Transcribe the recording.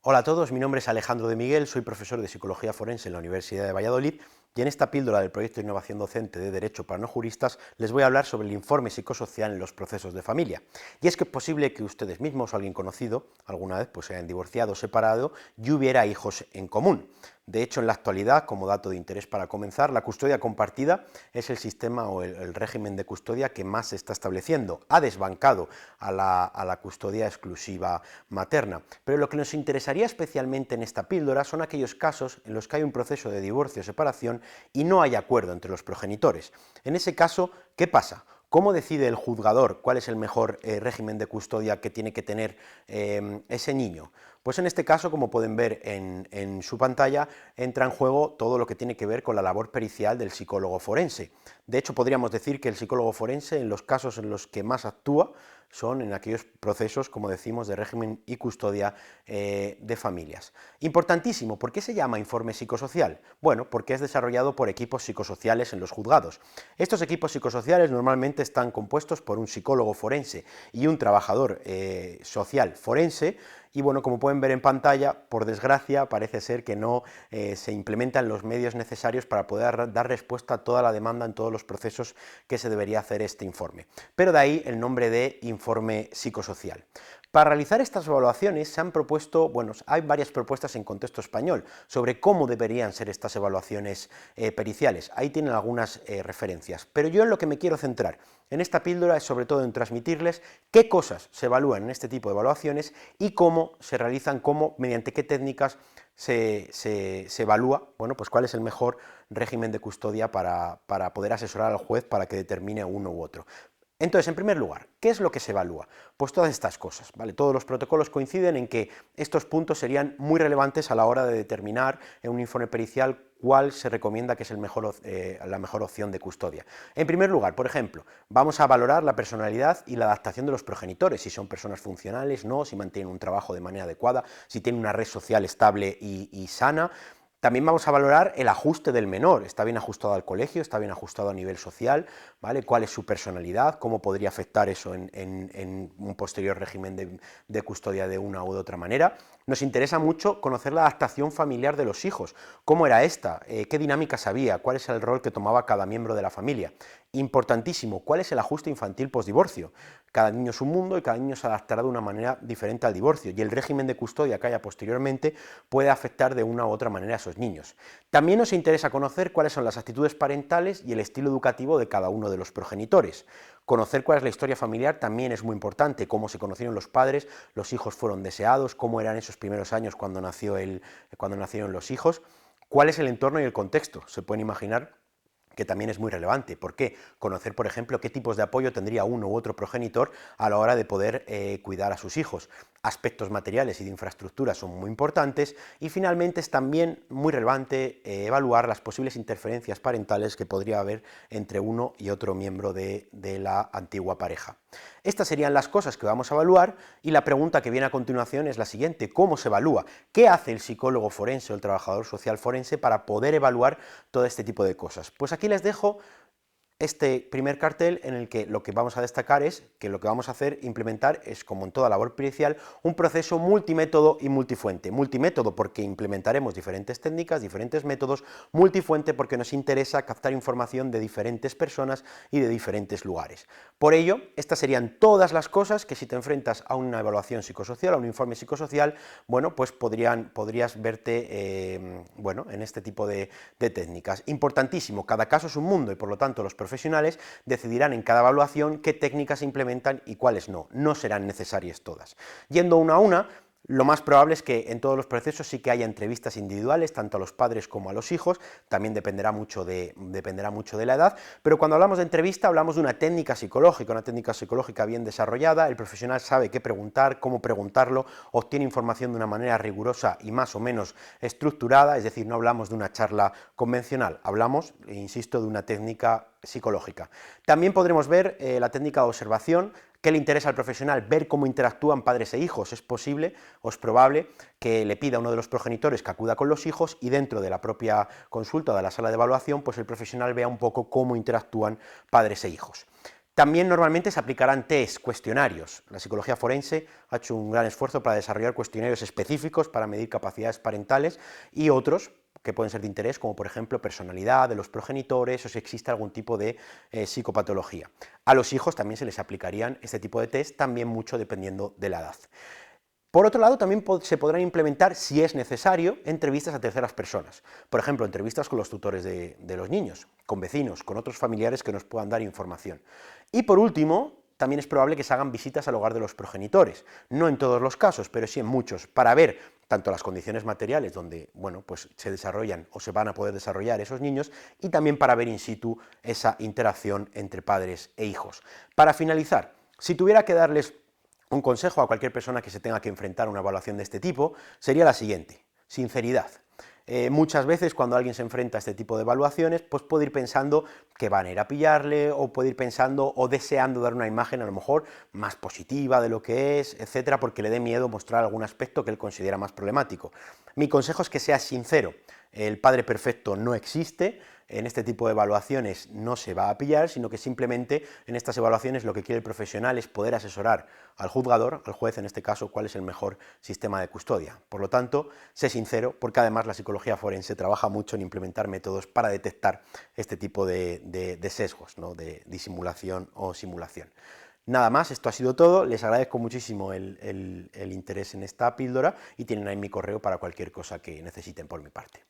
Hola a todos, mi nombre es Alejandro de Miguel, soy profesor de Psicología Forense en la Universidad de Valladolid y en esta píldora del proyecto de innovación docente de Derecho para no juristas les voy a hablar sobre el informe psicosocial en los procesos de familia. Y es que es posible que ustedes mismos o alguien conocido alguna vez se hayan divorciado o separado y hubiera hijos en común. De hecho, en la actualidad, como dato de interés para comenzar, la custodia compartida es el sistema o el régimen de custodia que más se está estableciendo. Ha desbancado a la custodia exclusiva materna. Pero lo que nos interesaría especialmente en esta píldora son aquellos casos en los que hay un proceso de divorcio o separación y no hay acuerdo entre los progenitores. En ese caso, ¿qué pasa? ¿Cómo decide el juzgador cuál es el mejor régimen de custodia que tiene que tener ese niño? Pues en este caso, como pueden ver en su pantalla, entra en juego todo lo que tiene que ver con la labor pericial del psicólogo forense. De hecho, podríamos decir que el psicólogo forense, en los casos en los que más actúa, son en aquellos procesos, como decimos, de régimen y custodia de familias. Importantísimo, ¿por qué se llama informe psicosocial? Bueno, porque es desarrollado por equipos psicosociales en los juzgados. Estos equipos psicosociales normalmente están compuestos por un psicólogo forense y un trabajador social forense, y bueno, como pueden ver en pantalla, por desgracia, parece ser que no se implementan los medios necesarios para poder dar respuesta a toda la demanda en todos los procesos que se debería hacer este informe. Pero de ahí el nombre de informe psicosocial. Para realizar estas evaluaciones se han propuesto, bueno, hay varias propuestas en contexto español sobre cómo deberían ser estas evaluaciones periciales. Ahí tienen algunas referencias, pero yo en lo que me quiero centrar en esta píldora es sobre todo en transmitirles qué cosas se evalúan en este tipo de evaluaciones y cómo se realizan, mediante qué técnicas se evalúa, bueno, pues cuál es el mejor régimen de custodia para poder asesorar al juez para que determine uno u otro. Entonces, en primer lugar, ¿qué es lo que se evalúa? Pues todas estas cosas, ¿vale? Todos los protocolos coinciden en que estos puntos serían muy relevantes a la hora de determinar en un informe pericial cuál se recomienda que es la mejor opción de custodia. En primer lugar, por ejemplo, vamos a valorar la personalidad y la adaptación de los progenitores, si son personas funcionales, no, si mantienen un trabajo de manera adecuada, si tienen una red social estable y sana. También vamos a valorar el ajuste del menor, está bien ajustado al colegio, está bien ajustado a nivel social, ¿vale? ¿Cuál es su personalidad? ¿Cómo podría afectar eso en un posterior régimen de custodia de una u de otra manera? Nos interesa mucho conocer la adaptación familiar de los hijos, cómo era esta, qué dinámicas había, cuál es el rol que tomaba cada miembro de la familia. Importantísimo, ¿cuál es el ajuste infantil postdivorcio? Cada niño es un mundo y cada niño se adaptará de una manera diferente al divorcio, y el régimen de custodia que haya posteriormente puede afectar de una u otra manera a esos niños. También nos interesa conocer cuáles son las actitudes parentales y el estilo educativo de cada uno de los progenitores. Conocer cuál es la historia familiar también es muy importante, cómo se conocieron los padres, los hijos fueron deseados, cómo eran esos primeros años cuando nacieron los hijos, cuál es el entorno y el contexto. Se pueden imaginar que también es muy relevante. ¿Por qué? Conocer, por ejemplo, qué tipos de apoyo tendría uno u otro progenitor a la hora de poder cuidar a sus hijos. Aspectos materiales y de infraestructura son muy importantes, y finalmente es también muy relevante evaluar las posibles interferencias parentales que podría haber entre uno y otro miembro de la antigua pareja. Estas serían las cosas que vamos a evaluar, y la pregunta que viene a continuación es la siguiente: ¿cómo se evalúa? ¿Qué hace el psicólogo forense o el trabajador social forense para poder evaluar todo este tipo de cosas? Pues aquí les dejo este primer cartel, en el que lo que vamos a destacar es que lo que vamos a implementar es, como en toda labor pericial, un proceso multimétodo y multifuente. Multimétodo porque implementaremos diferentes técnicas, diferentes métodos; multifuente porque nos interesa captar información de diferentes personas y de diferentes lugares. Por ello, estas serían todas las cosas que, si te enfrentas a una evaluación psicosocial, a un informe psicosocial, bueno, pues podrías verte bueno, en este tipo de técnicas. Importantísimo, cada caso es un mundo, y por lo tanto los profesionales decidirán en cada evaluación qué técnicas se implementan y cuáles no. No serán necesarias todas. Yendo una a una, lo más probable es que en todos los procesos sí que haya entrevistas individuales, tanto a los padres como a los hijos. También dependerá mucho de la edad, pero cuando hablamos de entrevista hablamos de una técnica psicológica bien desarrollada. El profesional sabe qué preguntar, cómo preguntarlo, obtiene información de una manera rigurosa y más o menos estructurada, es decir, no hablamos de una charla convencional, hablamos, insisto, de una técnica psicológica. También podremos ver la técnica de observación. ¿Qué le interesa al profesional? Ver cómo interactúan padres e hijos. Es posible o es probable que le pida a uno de los progenitores que acuda con los hijos, y dentro de la propia consulta, de la sala de evaluación, pues el profesional vea un poco cómo interactúan padres e hijos. También normalmente se aplicarán test, cuestionarios. La psicología forense ha hecho un gran esfuerzo para desarrollar cuestionarios específicos para medir capacidades parentales y otros que pueden ser de interés, como por ejemplo personalidad de los progenitores o si existe algún tipo de psicopatología. A los hijos también se les aplicarían este tipo de test, también mucho dependiendo de la edad. Por otro lado, también se podrán implementar, si es necesario, entrevistas a terceras personas. Por ejemplo, entrevistas con los tutores de los niños, con vecinos, con otros familiares que nos puedan dar información. Y por último, también es probable que se hagan visitas al hogar de los progenitores. No en todos los casos, pero sí en muchos, para ver tanto las condiciones materiales donde, bueno, pues se desarrollan o se van a poder desarrollar esos niños, y también para ver in situ esa interacción entre padres e hijos. Para finalizar, si tuviera que darles un consejo a cualquier persona que se tenga que enfrentar a una evaluación de este tipo sería la siguiente: sinceridad. Muchas veces cuando alguien se enfrenta a este tipo de evaluaciones, pues puede ir pensando que van a ir a pillarle, o puede ir pensando o deseando dar una imagen a lo mejor más positiva de lo que es, etcétera, porque le dé miedo mostrar algún aspecto que él considera más problemático. Mi consejo es que sea sincero. El padre perfecto no existe, en este tipo de evaluaciones no se va a pillar, sino que simplemente en estas evaluaciones lo que quiere el profesional es poder asesorar al juzgador, al juez en este caso, cuál es el mejor sistema de custodia. Por lo tanto, sé sincero, porque además la psicología forense trabaja mucho en implementar métodos para detectar este tipo de sesgos, ¿no?, de disimulación o simulación. Nada más, esto ha sido todo, les agradezco muchísimo el interés en esta píldora y tienen ahí mi correo para cualquier cosa que necesiten por mi parte.